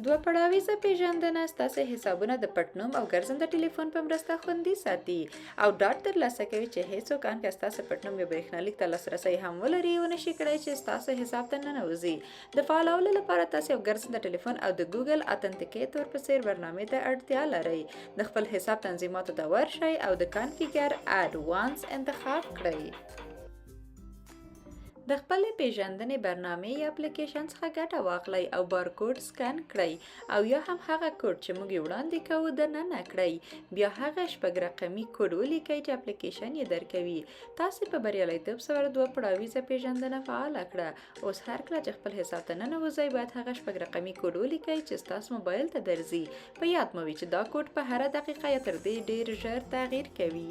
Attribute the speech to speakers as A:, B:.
A: دوه پړاویزه پېژندنه ستاسو حسابونه د پټ نوم او ګرځنده ټلیفون په مرسته خوندي ساتي او ډاډ ترلاسه کوي چې هیڅوک ان که ستاسو پټ نوم یا برېښنالیک ته لاسرسی هم ولري ونشي کړی چې ستاسو حساب ته ننوځي. د فعالولو لپاره تاسو یو ګرځنده ټلیفون او د ګوګل اتنټیکیټور په څیر برنامې ته اړتیا لرئ. د خپل حساب تنظیماتو ته ورشئ او د کانفیګر اډوانس انتخاب کړئ. د خپلې پېژندنې برنامې یا اپلیکیشن څخه ګټه واخلئ او بارکوډ سکن کړئ او یا هم هغه کوډ چې موږ یې وړاندې کوو دننه کړئ. بیا هغه شپږ رقمي کوډ ولیکئ چې اپلیکیشن یې درکوي. تاسې په بریالیتوب سره دوه پړاویزه پېژندنه فعاله کړه. اوس هر کله چې خپل حساب ته ننوځئ باید هغه شپږ رقمي کوډ ولیکئ چې ستاسو موبایل ته درځي. په یاد مو وي چې دا کوډ په هره دقیقه یا تر دې ډېر ژر تغییر کوي.